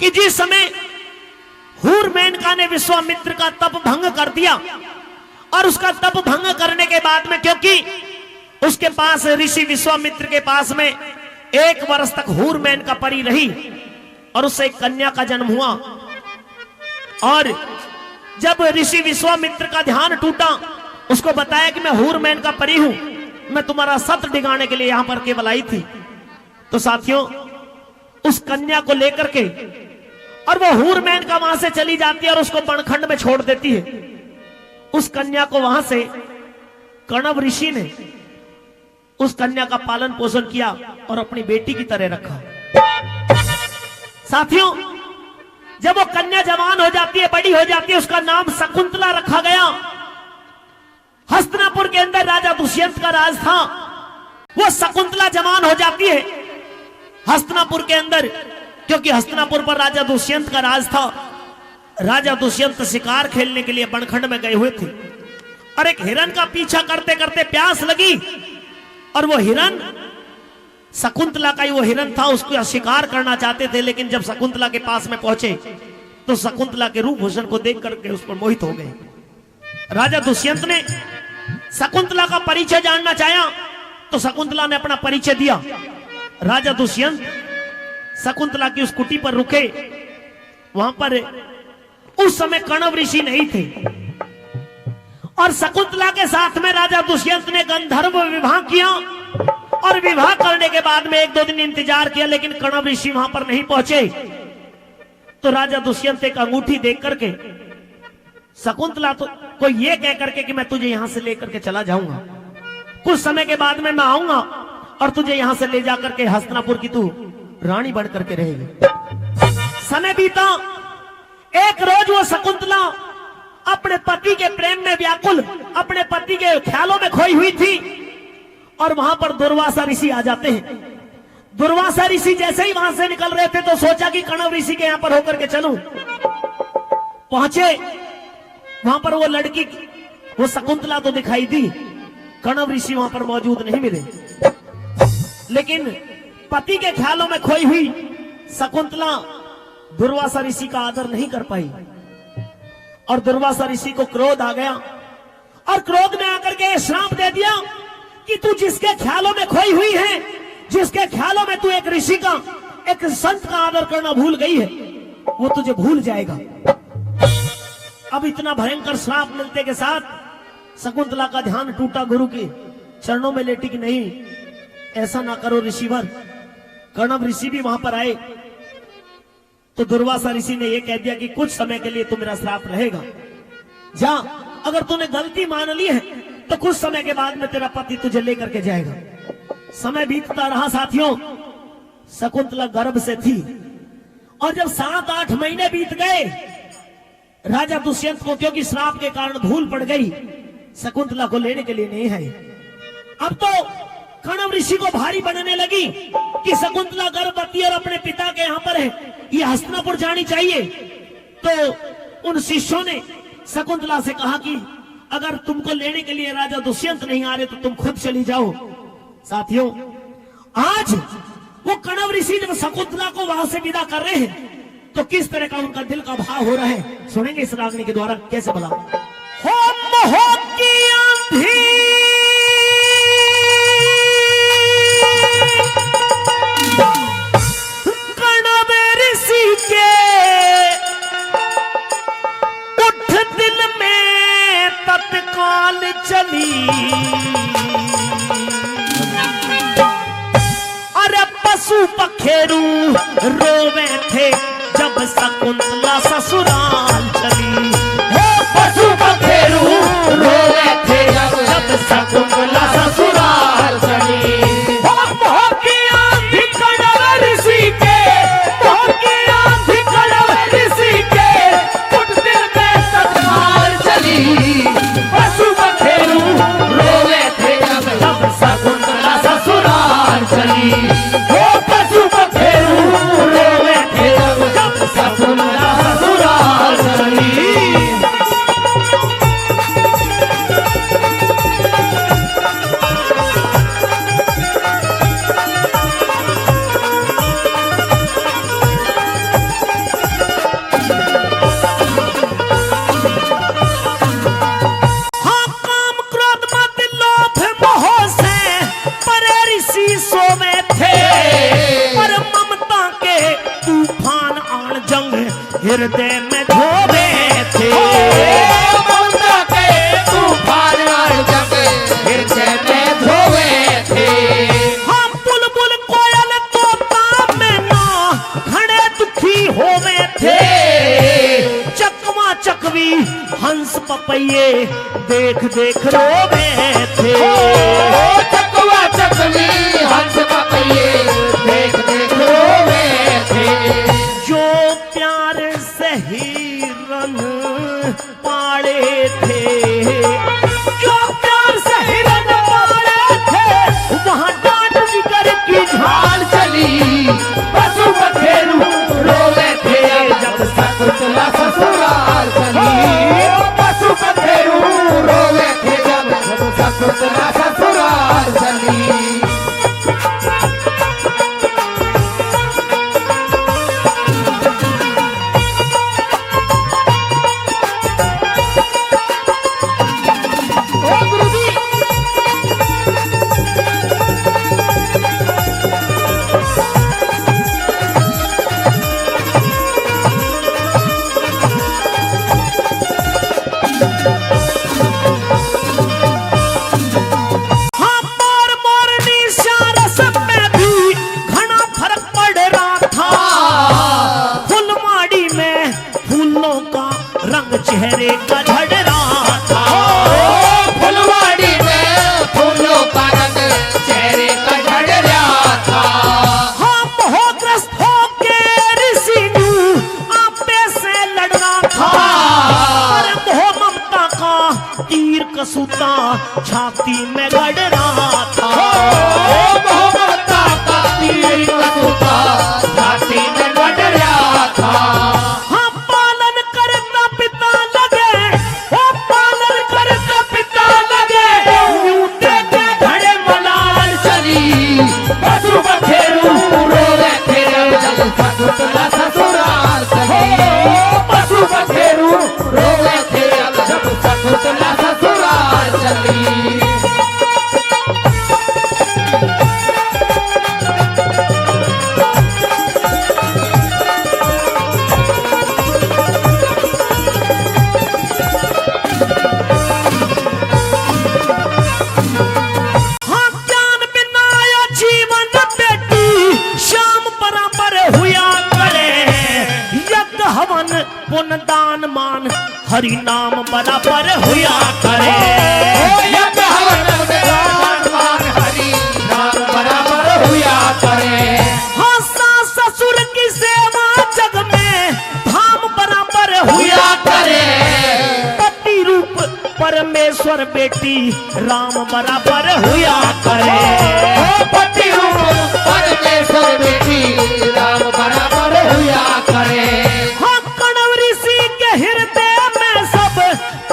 कि जिस समय हूर मेनका ने विश्वामित्र का तप भंग कर दिया, और उसका तप भंग करने के बाद में, क्योंकि उसके पास ऋषि विश्वामित्र के पास में 1 वर्ष तक हूर मेनका परी रही और उससे एक कन्या का जन्म हुआ। और जब ऋषि विश्वामित्र का ध्यान टूटा, उसको बताया कि मैं हूर मेनका परी हूं, मैं तुम्हारा सत डिगाने के लिए यहां पर केवल आई थी। तो साथियों, उस कन्या को लेकर के और वो हूर मेनका वहां से चली जाती है और उसको बनखंड में छोड़ देती है। उस कन्या को वहां से कणव ऋषि ने उस कन्या का पालन पोषण किया और अपनी बेटी की तरह रखा। साथियों, जब वो कन्या जवान हो जाती है, बड़ी हो जाती है, उसका नाम शकुंतला रखा गया। हस्तिनापुर के अंदर राजा दुष्यंत का राज था। वो शकुंतला जवान हो जाती है हस्तिनापुर के अंदर, क्योंकि हस्तिनापुर पर राजा दुष्यंत का राज था। राजा दुष्यंत शिकार खेलने के लिए बनखंड में गए हुए थे और एक हिरन का पीछा करते करते प्यास लगी, और वो हिरन शकुंतला का ही वो हिरन था, उसको शिकार करना चाहते थे। लेकिन जब शकुंतला के पास में पहुंचे तो शकुंतला के रूप भूषण को देख करके उस पर मोहित हो गए। राजा दुष्यंत ने शकुंतला का परिचय जानना चाहा तो शकुंतला ने अपना परिचय दिया। राजा दुष्यंत शकुंतला की उस कुटी पर रुके। वहां पर उस समय कणव ऋषि नहीं थे, और शकुंतला के साथ में राजा दुष्यंत ने गंधर्व विवाह किया, और विवाह करने के बाद में 1-2 दिन इंतजार किया, लेकिन कणव ऋषि वहां पर नहीं पहुंचे। तो राजा दुष्यंत एक अंगूठी देख करके शकुंतला को ये कह करके कि मैं तुझे यहां से लेकर के चला जाऊंगा, कुछ समय के बाद में मैं आऊंगा और तुझे यहां से ले जाकर के हस्तिनापुर की तू रानी बन करके रहेगी। समय बीता। एक रोज वो शकुंतला अपने पति के प्रेम में व्याकुल, अपने पति के ख्यालों में खोई हुई थी, और वहां पर दुर्वासा ऋषि आ जाते हैं। दुर्वासा ऋषि जैसे ही वहां से निकल रहे थे तो सोचा कि कणव ऋषि के यहां पर होकर के चलूं। पहुंचे वहां पर, वो लड़की, वो शकुंतला तो दिखाई दी, कणव ऋषि वहां पर मौजूद नहीं मिले। लेकिन पति के ख्यालों में खोई हुई शकुंतला दुर्वासा ऋषि का आदर नहीं कर पाई, और दुर्वासा ऋषि को क्रोध आ गया, और क्रोध में आकर के श्राप दे दिया कि तू जिसके ख्यालों में खोई हुई है, जिसके ख्यालों में तू एक ऋषि का, एक संत का आदर करना भूल गई है, वो तुझे भूल जाएगा। अब इतना भयंकर श्राप मिलते के साथ शकुंतला का ध्यान टूटा, गुरु के चरणों में लेटी कि नहीं, ऐसा ना करो ऋषिवर। कणव ऋषि भी वहां पर आए तो दुर्वासा ऋषि ने यह कह दिया कि कुछ समय के लिए तो मेरा श्राप रहेगा, जा, अगर तूने गलती मान ली है तो कुछ समय के बाद में तेरा पति तुझे लेकर के जाएगा। समय बीतता रहा साथियों, शकुंतला गर्भ से थी, और जब 7-8 महीने बीत गए, राजा दुष्यंत को क्योंकि श्राप के कारण भूल पड़ गई, शकुंतला को लेने के लिए नहीं है। अब तो कणव ऋषि को भारी बनने लगी कि शकुंतला गर्भवती और अपने पिता के यहाँ पर है, ये हस्तिनापुर जानी चाहिए। तो उन शिष्यों ने शकुंतला से कहा कि अगर तुमको लेने के लिए राजा दुष्यंत नहीं आ रहे तो तुम खुद चली जाओ। साथियों, आज वो कणव ऋषि जब शकुंतला को वहां से विदा कर रहे हैं तो किस तरह का उनका दिल का भाव हो रहा है, सुनेंगे इस रागनी के द्वारा। कैसे बोला, होम हो की आंधी कणव ऋषि के उठ दिल में तत्काल चली, अरे पशु पखेरू रोवे थे जब शकुंतला ससुराल चली। हे पशु पखेरू रोवे थे जब शकुंतला ससुराल चली। पशु पखेरू रोवे थे जब शकुंतला ससुराल जंग हृदय में धोवे थे। ममता के तूफान और जंग हृदय में धोवे थे। हाँ बुलबुल कोयल तोता मैना खड़े दुखी होवे थे। चकवा चकवी हंस पपैये देख देख रोवे थे। चकवा चकवी हंस पपैये देख देख रोवे थे। जो प्यार से हिरन पाले थे, जो प्यार से हिरन पाले थे, वहां डांट जिगर की झाल चली पशु बखेरू रोवे थे। जब शकुंतला ससुराल चली पशु बखेरू रोवे थे। जब शकुंतला ससुराल चली। हाँ मोर मोरनी सारस में भी घना फर्क पड़ रहा था। फुलवाड़ी में फूलों का रंग चेहरे का झड़ रहा था। फुलवाड़ी में फूलों का रंग चेहरे का झड़ रहा था। हाँ मोहग्रस्त होके ऋषि न्यू आपे से लड़ना था। पर मोह ममता का तीर कसूता छाती में गड़ रहा था। ममता का तीर कसूता छाती में गड़ रहा था। हाँ पालन करता पिता लगे, ओ पालन करता पिता लगे, यूं देखे धड़े मलाल चली पशु बखेरू रोवे थे। जब शकुंतला ससुराल चली पशु बखेरू रोवे थे। जब शकुंतला ससुराल चली। हाँ ज्ञान बिना आया जीवन बेटी शाम बराबर हुआ करे। यज्ञ हवन पुण्य दान मान हरि नाम बराबर हुआ करे। यज्ञ हवन मान हरि नाम बराबर हुआ करे। हाँ सास ससुर की सेवा जग में धाम बराबर हुआ करे। पति रूप परमेश्वर बेटी राम बराबर हुआ करे। पति रूप परमेश्वर बेटी राम बराबर हुआ करे। हाँ कणव ऋषि के हृदय में सब,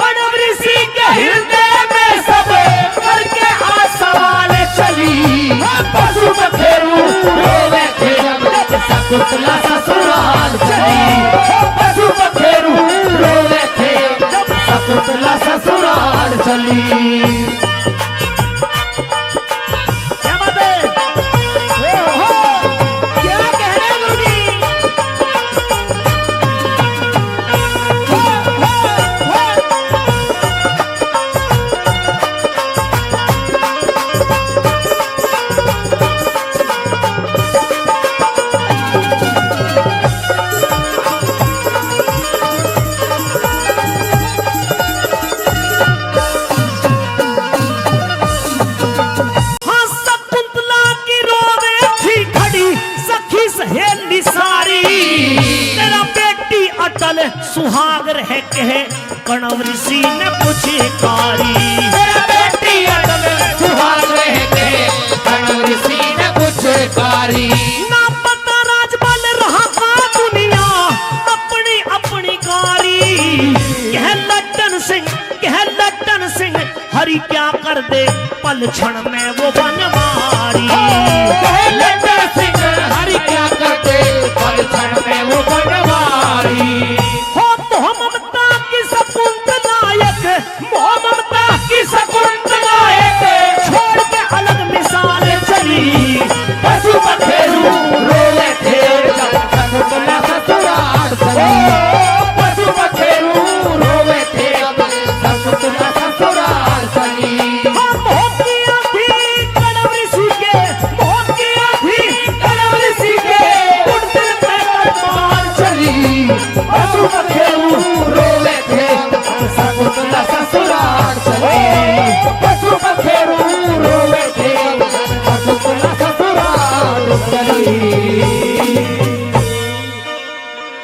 कणव ऋषि के हृदय में सब करके आज सवाल चली पशु बखेरू रोवे थे। जब शकुंतला ससुराल चली पशु बखेरू रोवे थे। जब शकुंतला ससुराल चली। क्या बात है? क्या कह रहे हैं गुरुजी? हाँ शकुंतला की रोवे थी खड़ी सखी सहेली सारी। तेरा बेटी अटल सुहाग रह कहे कणव ऋषि ने पूछी कारी। मेरा बेटी अटल सुहाग रह के कणव ऋषि ने कुछ कारी। ना पता राजबल रहा का दुनिया अपनी अपनी कारी। कह लट्टन सिंह हरि क्या कर दे पल क्षण में वो बनवा